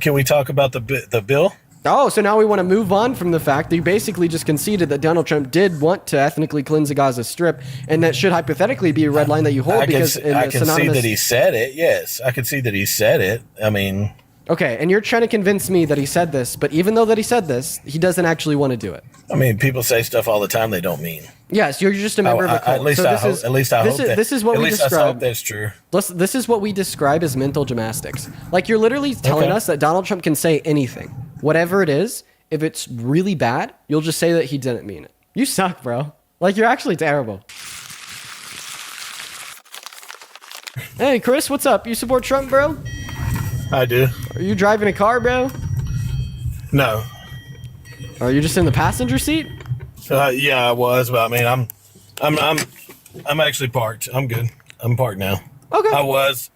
Can we talk about the bill? Oh, so now we want to move on from the fact that you basically just conceded that Donald Trump did want to ethnically cleanse the Gaza Strip, and that should hypothetically be a red line that you hold I can see that he said it. Yes, I can see that he said it. I mean, okay, and you're trying to convince me that he said this, but even though that he said this, he doesn't actually want to do it. I mean, people say stuff all the time they don't mean. Yes, you're just a member of a cult. At least I hope this is what we describe. I hope that's true. This is what we describe as mental gymnastics. Like, you're literally telling us that Donald Trump can say anything, whatever it is. If it's really bad, you'll just say that he didn't mean it. You suck, bro. Like, you're actually terrible. Hey, Chris, what's up? You support Trump, bro? I do. Are you driving a car, bro? No. Are you just in the passenger seat? Yeah, I was, but I mean, I'm actually parked. I'm good. I'm parked now. Okay. I was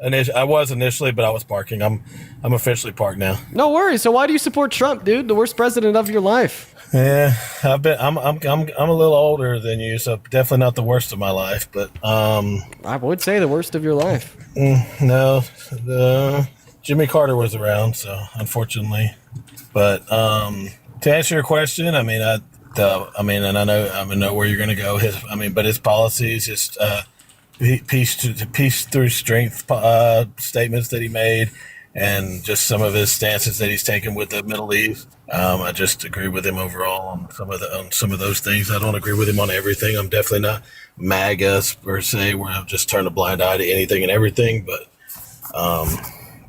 initially, but I was parking. I'm officially parked now. No worries. So why do you support Trump, dude? The worst president of your life. Yeah, I'm a little older than you, so definitely not the worst of my life, but I would say the worst of your life. No, Jimmy Carter was around, so unfortunately. But to answer your question, I mean, and I know where you're going to go. But his policies, just peace through strength statements that he made, and just some of his stances that he's taken with the Middle East. I just agree with him overall on some of those things. I don't agree with him on everything. I'm definitely not MAGA per se, where I've just turned a blind eye to anything and everything.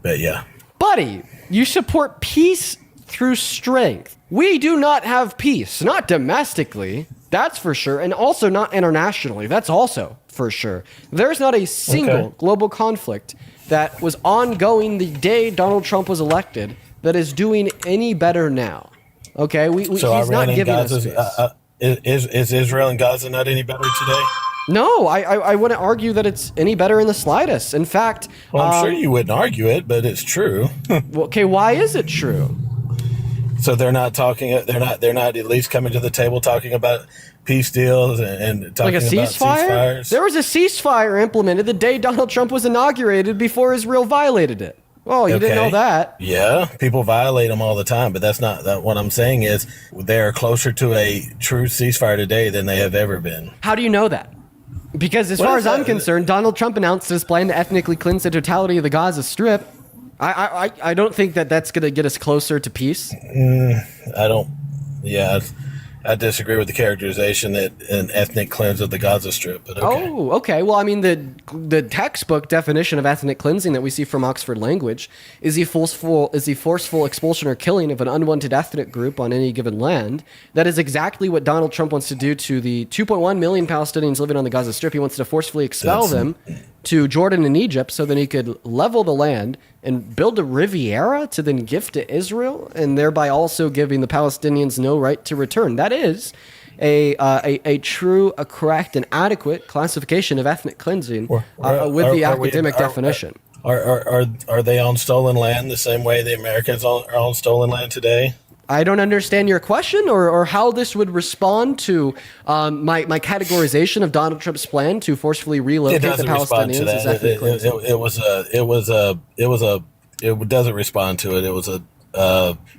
But yeah, buddy, you support peace through strength. We do not have peace, not domestically, that's for sure, and also not internationally, that's also for sure. There's not a single global conflict that was ongoing the day Donald Trump was elected that is doing any better now. Okay, he's not giving us peace. Is Israel and Gaza not any better today? No, I wouldn't argue that it's any better in the slightest. In fact, well, I'm sure you wouldn't argue it, but it's true. Well, okay, why is it true? So they're not at least coming to the table talking about peace deals and talking like a about ceasefire? There was a ceasefire implemented the day Donald Trump was inaugurated before Israel violated it. Oh, you didn't know that? Yeah, people violate them all the time, but that's not what I'm saying is they're closer to a true ceasefire today than they have ever been. How do you know that? Because as far as I'm concerned, Donald Trump announced his plan to ethnically cleanse the totality of the Gaza Strip. I don't think that that's going to get us closer to peace. I don't. Yeah, I disagree with the characterization that an ethnic cleanse of the Gaza Strip. But okay. Oh, okay. Well, I mean, the textbook definition of ethnic cleansing that we see from Oxford Language is the forceful expulsion or killing of an unwanted ethnic group on any given land. That is exactly what Donald Trump wants to do to the 2.1 million Palestinians living on the Gaza Strip. He wants to forcefully expel them to Jordan and Egypt so then he could level the land and build a Riviera to then gift to Israel, and thereby also giving the Palestinians no right to return. That is a true, a correct, and adequate classification of ethnic cleansing with the academic definition. Are they on stolen land the same way the Americans are on stolen land today? I don't understand your question or how this would respond to my categorization of Donald Trump's plan to forcefully relocate the Palestinians as ethnic cleansing. It doesn't respond to it. It was a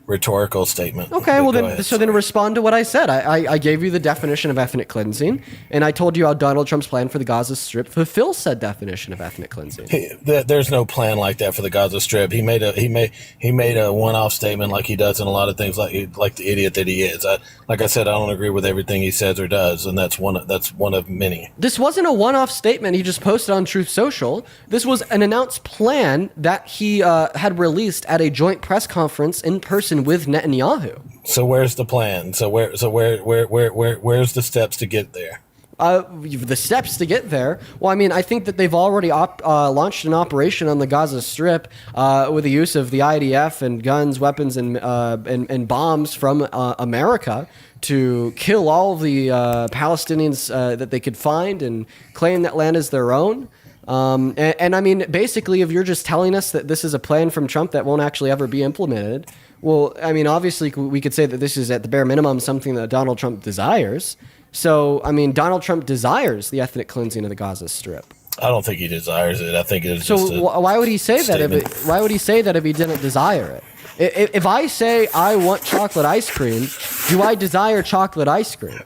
rhetorical statement. Okay, well then respond to what I said. I gave you the definition of ethnic cleansing, and I told you how Donald Trump's plan for the Gaza Strip fulfills said definition of ethnic cleansing. There's no plan like that for the Gaza Strip. He made a one-off statement like he does in a lot of things, like the idiot that he is. Like I said, I don't agree with everything he says or does, and that's one of many. This wasn't a one-off statement he just posted on Truth Social. This was an announced plan that he had released at a joint press conference in person with Netanyahu. So where's the plan? So where's the steps to get there? The steps to get there. Well, I mean, I think that they've already launched an operation on the Gaza Strip with the use of the IDF and guns, weapons, and bombs from America to kill all of the Palestinians that they could find and claim that land as their own. And I mean, basically, if you're just telling us that this is a plan from Trump that won't actually ever be implemented, well, I mean, obviously, we could say that this is at the bare minimum something that Donald Trump desires. So, I mean, Donald Trump desires the ethnic cleansing of the Gaza Strip. I don't think he desires it. I think it's So just why would he say that? statement. Why would he say that if he didn't desire it? If I say I want chocolate ice cream, do I desire chocolate ice cream?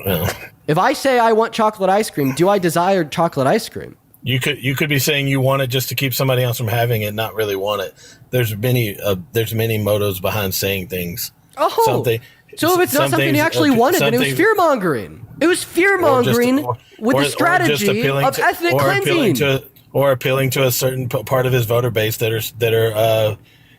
Well, If I say I want chocolate ice cream, do I desire chocolate ice cream? you could be saying you want it just to keep somebody else from having it, not really want it. There's many motives behind saying things. Oh, Something. so if it's not something he actually wanted, then it was fear mongering. It was fear mongering with the strategy of ethnic cleansing. Or appealing to a certain part of his voter base that are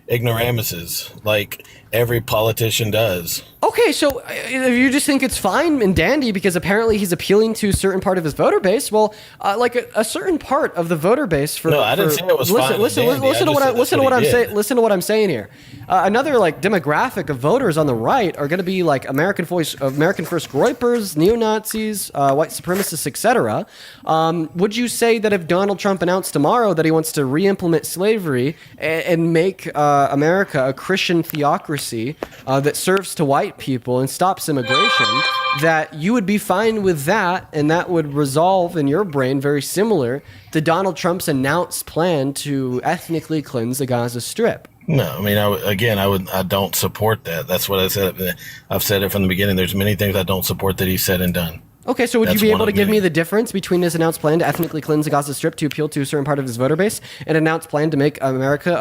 ignoramuses, like every politician does. Okay, so if you just think it's fine and dandy because apparently he's appealing to a certain part of his voter base, well, like a certain part of the voter base for. No, I didn't say it was fine. Listen to what I'm saying here. Another like demographic of voters on the right are going to be like American First Groypers, neo-Nazis, white supremacists, etc. Would you say that if Donald Trump announced tomorrow that he wants to re-implement slavery and make America a Christian theocracy that serves to white people and stops immigration, that you would be fine with that, and that would resolve in your brain very similar to Donald Trump's announced plan to ethnically cleanse the Gaza Strip? No, I mean, I don't support that. That's what I said. I've said it from the beginning. There's many things I don't support that he said and done. Okay, so would you be able to give me the difference between his announced plan to ethnically cleanse the Gaza Strip to appeal to a certain part of his voter base and an announced plan to make America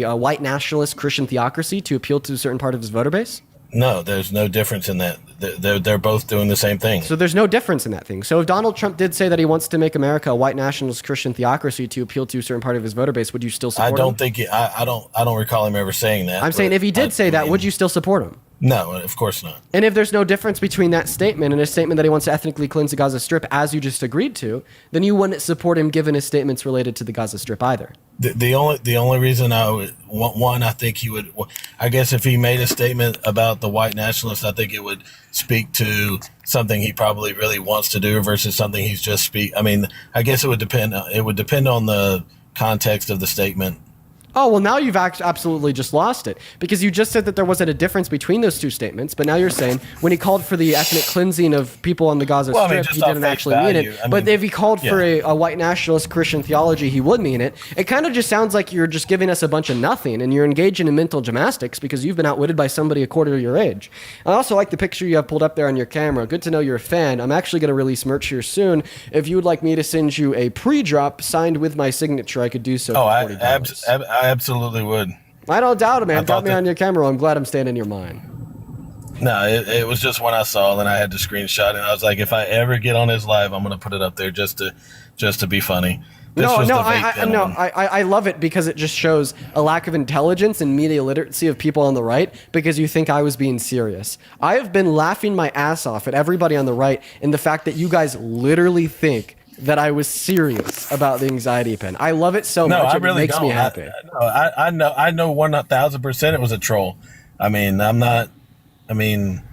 a white nationalist Christian theocracy to appeal to a certain part of his voter base? No, there's no difference in that. They're both doing the same thing. So there's no difference in that thing. So if Donald Trump did say that he wants to make America a white nationalist Christian theocracy to appeal to a certain part of his voter base, would you still support him? I don't think I don't recall him ever saying that. I'm saying if he did say that, would you still support him? No, of course not. And if there's no difference between that statement and a statement that he wants to ethnically cleanse the Gaza Strip, as you just agreed to, then you wouldn't support him given his statements related to the Gaza Strip either. The only reason I would one, I think he would. I guess if he made a statement about the white nationalists, I think it would speak to something he probably really wants to do versus something he's just speak. I mean, I guess it would depend. It would depend on the context of the statement. Oh, well, now you've absolutely just lost it because you just said that there wasn't a difference between those two statements. But now you're saying when he called for the ethnic cleansing of people on the Gaza Strip, he didn't actually mean it. But if he called for a white nationalist Christian theology, he would mean it. It kind of just sounds like you're just giving us a bunch of nothing and you're engaging in mental gymnastics because you've been outwitted by somebody a quarter of your age. I also like the picture you have pulled up there on your camera. Good to know you're a fan. I'm actually going to release merch here soon. If you would like me to send you a pre-drop signed with my signature, I could do so for $40. I absolutely would. I don't doubt it, man. Got me on your camera. I'm glad I'm staying in your mind. No, it was just one I saw, and I had to screenshot, and I was like, if I ever get on his live, I'm going to put it up there just to be funny. I love it because it just shows a lack of intelligence and media literacy of people on the right because you think I was being serious. I have been laughing my ass off at everybody on the right in the fact that you guys literally think that I was serious about the anxiety pen. I love it so much. It really makes me happy. I know 1,000% it was a troll. I mean, I'm not. I mean,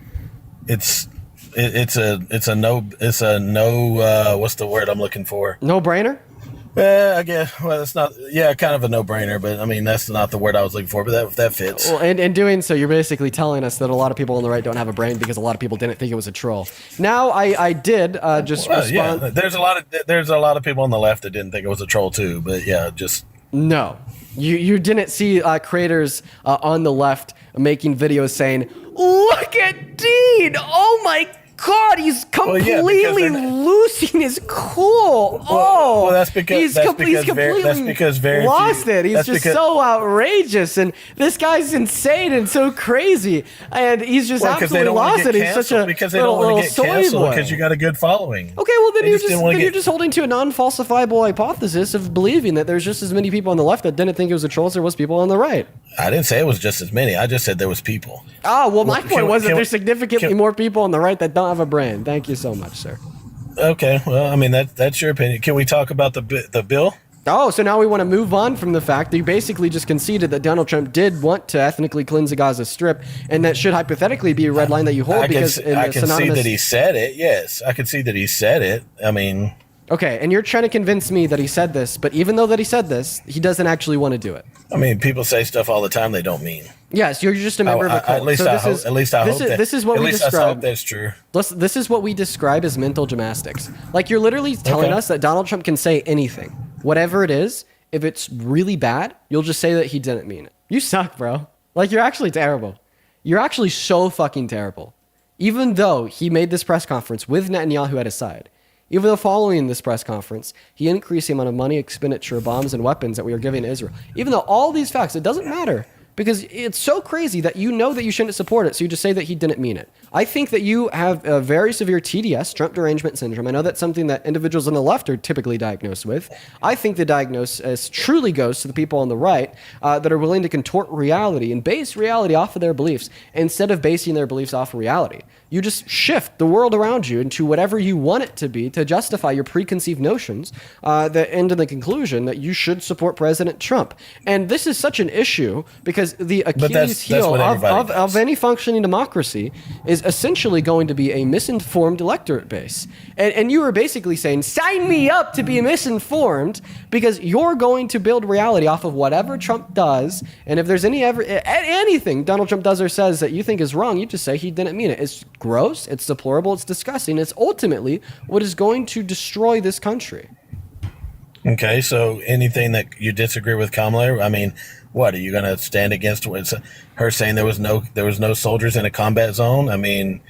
it's a no. What's the word I'm looking for? No brainer. I guess. Well, it's not. Yeah, kind of a no-brainer, but I mean that's not the word I was looking for. But that fits. Well, and in doing so, you're basically telling us that a lot of people on the right don't have a brain because a lot of people didn't think it was a troll. Now, I did just respond. Yeah, there's a lot of people on the left that didn't think it was a troll too. But yeah, just no. You didn't see creators on the left making videos saying, "Look at Dean! Oh my God, he's completely losing his cool. That's because he's completely lost it. He's just so outrageous, and this guy's insane and so crazy, and he's just absolutely lost it. He's such a little soy boy. Because you got a good following. Okay, well then you're just holding to a non-falsifiable hypothesis of believing that there's just as many people on the left that didn't think it was a troll as there was people on the right. I didn't say it was just as many. I just said there was people. Oh, well, my point was that there's significantly more people on the right that don't have a brain. Thank you so much, sir. Okay, well, I mean, that's your opinion. Can we talk about the bill? Oh, so now we want to move on from the fact that you basically just conceded that Donald Trump did want to ethnically cleanse the Gaza Strip, and that should hypothetically be a red line that you hold I can see that he said it. Yes, I can see that he said it. I mean, Okay, and you're trying to convince me that he said this, but even though that he said this, he doesn't actually want to do it. I mean, people say stuff all the time they don't mean. Yes, you're just a member of a cult. At least I hope this is what we describe. That's true. This is what we describe as mental gymnastics. Like, you're literally telling us that Donald Trump can say anything, whatever it is. If it's really bad, you'll just say that he didn't mean it. You suck, bro. Like, you're actually terrible. You're actually so fucking terrible. Even though he made this press conference with Netanyahu at his side, even though following this press conference, he increased the amount of money, expenditure, bombs, and weapons that we are giving to Israel. Even though all these facts, it doesn't matter. Because it's so crazy that you know that you shouldn't support it, so you just say that he didn't mean it. I think that you have a very severe TDS, Trump derangement syndrome. I know that's something that individuals on the left are typically diagnosed with. I think the diagnosis truly goes to the people on the right that are willing to contort reality and base reality off of their beliefs instead of basing their beliefs off of reality. You just shift the world around you into whatever you want it to be to justify your preconceived notions that end in the conclusion that you should support President Trump. And this is such an issue because the Achilles heel of any functioning democracy is essentially going to be a misinformed electorate base. And you are basically saying, sign me up to be misinformed because you're going to build reality off of whatever Trump does. And if there's anything Donald Trump does or says that you think is wrong, you just say he didn't mean it. It's gross, it's deplorable, it's disgusting. It's ultimately what is going to destroy this country. Okay, so anything that you disagree with Kamala, I mean, what are you going to stand against her saying there was no soldiers in a combat zone? I mean,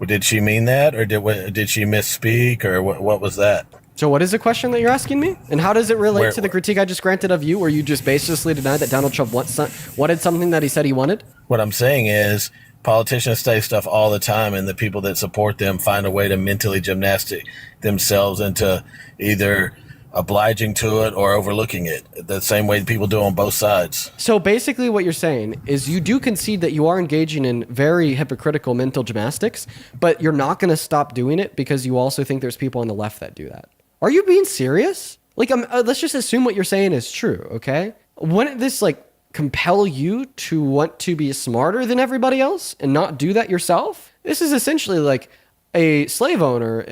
did she mean that, or did she misspeak, or what was that? So what is the question that you're asking me? And how does it relate to the critique I just granted of you, where you just basically denied that Donald Trump wanted something that he said he wanted? What I'm saying is politicians say stuff all the time, and the people that support them find a way to mentally gymnastic themselves into either obliging to it or overlooking it, the same way people do on both sides. So basically what you're saying is you do concede that you are engaging in very hypocritical mental gymnastics, but you're not going to stop doing it because you also think there's people on the left that do that. Are you being serious? Like, let's just assume what you're saying is true, okay? Wouldn't this, compel you to want to be smarter than everybody else and not do that yourself? This is essentially a slave owner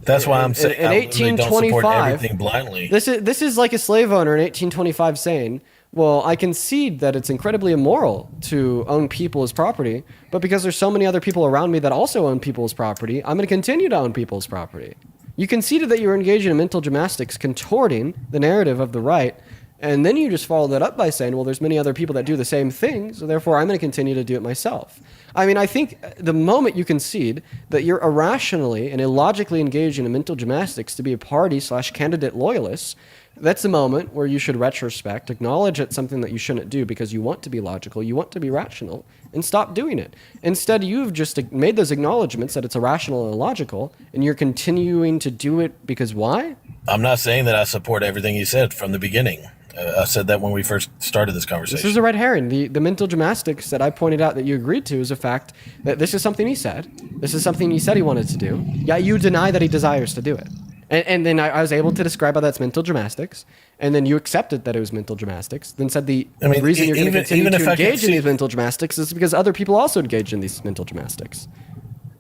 that's why I'm saying in 1825. Don't support everything blindly. This is like a slave owner in 1825 saying, well, I concede that it's incredibly immoral to own people as property, but because there's so many other people around me that also own people's property, I'm going to continue to own people's property. You conceded that you were engaging in mental gymnastics, contorting the narrative of the right, and then you just follow that up by saying, well, there's many other people that do the same thing, so therefore I'm going to continue to do it myself. I mean, I think the moment you concede that you're irrationally and illogically engaging in mental gymnastics to be a party/candidate loyalist, that's the moment where you should retrospect, acknowledge it's something that you shouldn't do because you want to be logical, you want to be rational, and stop doing it. Instead, you've just made those acknowledgments that it's irrational and illogical, and you're continuing to do it because why? I'm not saying that I support everything you said from the beginning. I said that when we first started this conversation. This is a red herring. The mental gymnastics that I pointed out that you agreed to is a fact that this is something he said. This is something he said he wanted to do. Yeah, you deny that he desires to do it. And then I was able to describe how that's mental gymnastics. And then you accepted that it was mental gymnastics. Then said the reason you're going to continue to engage in these mental gymnastics is because other people also engage in these mental gymnastics.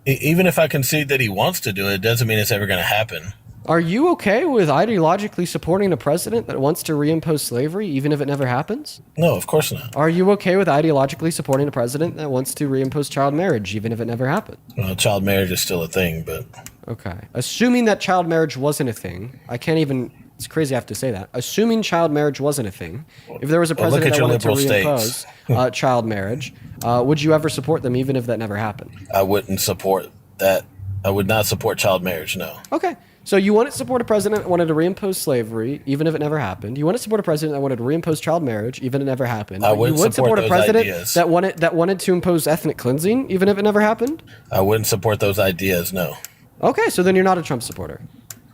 Even if I concede that he wants to do it, doesn't mean it's ever going to happen. Are you okay with ideologically supporting a president that wants to reimpose slavery, even if it never happens? No, of course not. Are you okay with ideologically supporting a president that wants to reimpose child marriage, even if it never happened? Well, child marriage is still a thing, but... Okay. Assuming that child marriage wasn't a thing, it's crazy I have to say that. Assuming child marriage wasn't a thing, if there was a president that wanted to reimpose child marriage, would you ever support them, even if that never happened? I wouldn't support that. I would not support child marriage, no. Okay. So you wouldn't support a president that wanted to reimpose slavery, even if it never happened. You wouldn't support a president that wanted to reimpose child marriage, even if it never happened. I wouldn't support a president that wanted to impose ethnic cleansing, even if it never happened. I wouldn't support those ideas, no. Okay, so then you're not a Trump supporter.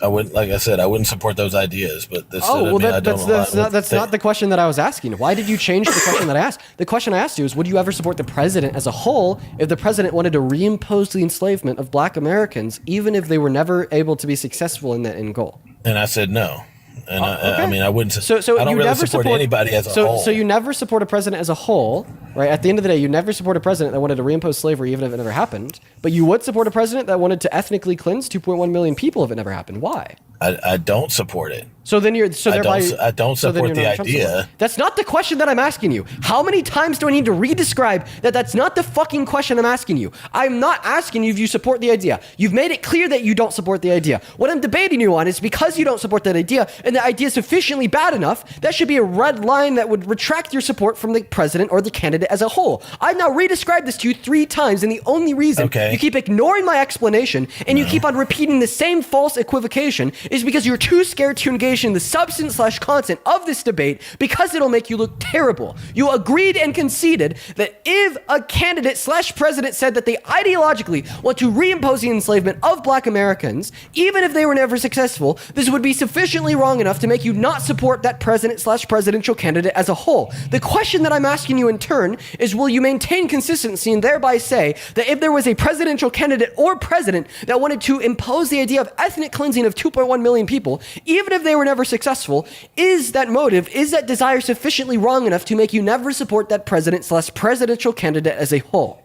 I wouldn't, like I said, I wouldn't support those ideas, but this that's not the question that I was asking. Why did you change the question that I asked? The question I asked you is, would you ever support the president as a whole if the president wanted to reimpose the enslavement of black Americans, even if they were never able to be successful in that end goal? And I said no. And okay. I mean, I wouldn't. So I don't really support anybody as a whole. So you never support a president as a whole, right? At the end of the day, you never support a president that wanted to reimpose slavery, even if it never happened. But you would support a president that wanted to ethnically cleanse 2.1 million people if it never happened. Why? I don't support it. So then you're so thereby I don't so then support you're the not a Trump idea. supporter. That's not the question that I'm asking you. How many times do I need to re-describe that? That's not the fucking question I'm asking you. I'm not asking you if you support the idea. You've made it clear that you don't support the idea. What I'm debating you on is because you don't support that idea and the idea is sufficiently bad enough, that should be a red line that would retract your support from the president or the candidate as a whole. I've now re-described this to you 3 times, and the only reason you keep ignoring my explanation and you keep on repeating the same false equivocation is because you're too scared to engage in the substance/content of this debate because it'll make you look terrible. You agreed and conceded that if a candidate/president said that they ideologically want to reimpose the enslavement of black Americans, even if they were never successful, this would be sufficiently wrong enough to make you not support that president/presidential candidate as a whole. The question that I'm asking you in turn is, will you maintain consistency and thereby say that if there was a presidential candidate or president that wanted to impose the idea of ethnic cleansing of 2.1 million people, even if they were never successful, is that motive, is that desire sufficiently wrong enough to make you never support that president/presidential candidate as a whole?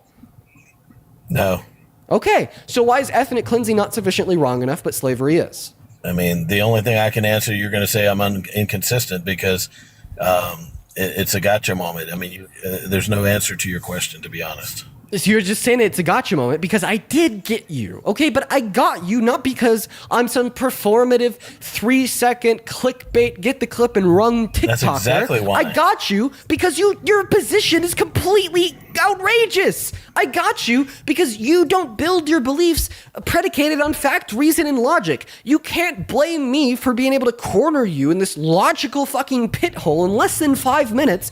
No. Okay, so why is ethnic cleansing not sufficiently wrong enough, but slavery is? I mean, the only thing I can answer, you're going to say I'm inconsistent because it's a gotcha moment. I mean, there's no answer to your question, to be honest. So you're just saying it's a gotcha moment because I did get you. Okay, but I got you not because I'm some performative 3-second clickbait, get the clip and run TikToker. That's exactly why. I got you because your position is completely outrageous. I got you because you don't build your beliefs predicated on fact, reason, and logic. You can't blame me for being able to corner you in this logical fucking pit hole in less than 5 minutes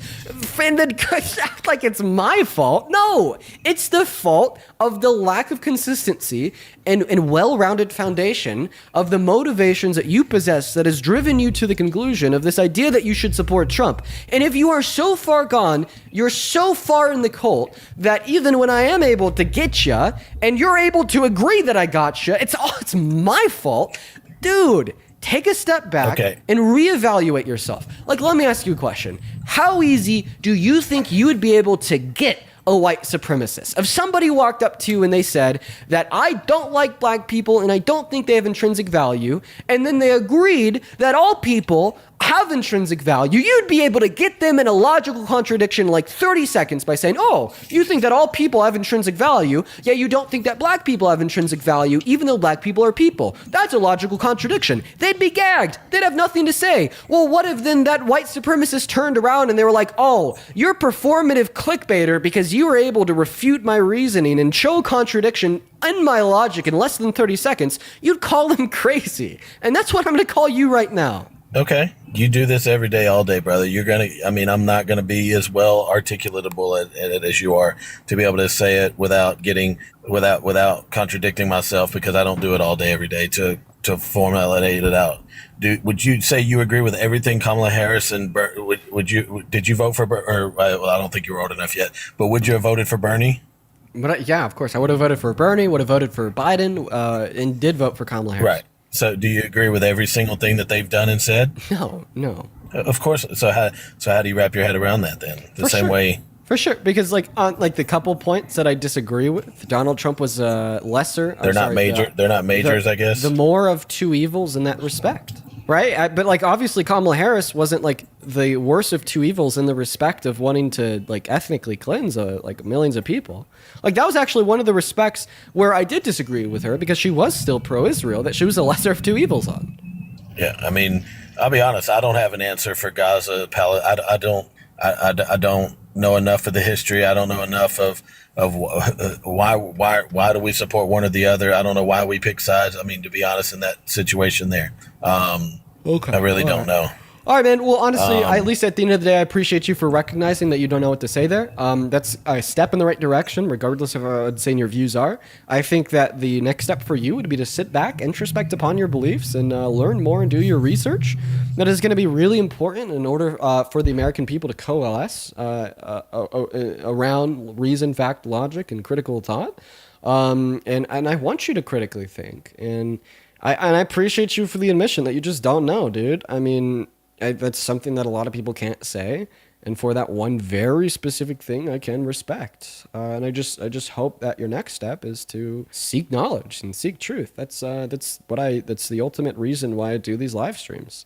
and then act like it's my fault. No, it's the fault of the lack of consistency and well-rounded foundation of the motivations that you possess that has driven you to the conclusion of this idea that you should support Trump. And if you are so far gone, you're so far in the cult that even when I am able to get you and you're able to agree that I got you, it's my fault. Dude, take a step back and reevaluate yourself. Like, let me ask you a question. How easy do you think you would be able to get a white supremacist? If somebody walked up to you and they said that I don't like black people and I don't think they have intrinsic value, and then they agreed that all people have intrinsic value, you'd be able to get them in a logical contradiction in like 30 seconds by saying, oh, you think that all people have intrinsic value, yet you don't think that black people have intrinsic value, even though black people are people. That's a logical contradiction. They'd be gagged. They'd have nothing to say. Well, what if then that white supremacist turned around and they were like, oh, you're performative clickbaiter because you were able to refute my reasoning and show contradiction in my logic in less than 30 seconds, you'd call them crazy. And that's what I'm going to call you right now. Okay. You do this every day, all day, brother. I'm not going to be as well articulatable at it as you are to be able to say it without contradicting myself, because I don't do it all day, every day to formulate it out. Would you say you agree with everything Kamala Harris and did you vote for well, I don't think you were old enough yet, but would you have voted for Bernie? But yeah, of course. I would have voted for Bernie, would have voted for Biden, and did vote for Kamala Harris. Right. So do you agree with every single thing that they've done and said? No. Of course. So how do you wrap your head around that then? The same way. For sure, because on the couple points that I disagree with, Donald Trump was lesser. They're not majors, I guess. The more of two evils in that respect, right? But like obviously Kamala Harris wasn't like the worst of two evils in the respect of wanting to like ethnically cleanse like millions of people. Like that was actually one of the respects where I did disagree with her, because she was still pro-Israel, that she was the lesser of two evils on. Yeah, I mean, I'll be honest. I don't have an answer for Gaza, Palestine. I don't know enough of the history. I don't know enough of why do we support one or the other. I don't know why we pick sides. I mean, to be honest, in that situation there, I really don't know. All right, man. Well, honestly, at least at the end of the day, I appreciate you for recognizing that you don't know what to say there. That's a step in the right direction, regardless of what I would say your views are. I think that the next step for you would be to sit back, introspect upon your beliefs, and learn more and do your research. That is going to be really important in order for the American people to coalesce around reason, fact, logic, and critical thought. And I want you to critically think. And I appreciate you for the admission that you just don't know, dude. I mean, that's something that a lot of people can't say. And for that one very specific thing, I can respect. And I just hope that your next step is to seek knowledge and seek truth. That's the ultimate reason why I do these live streams.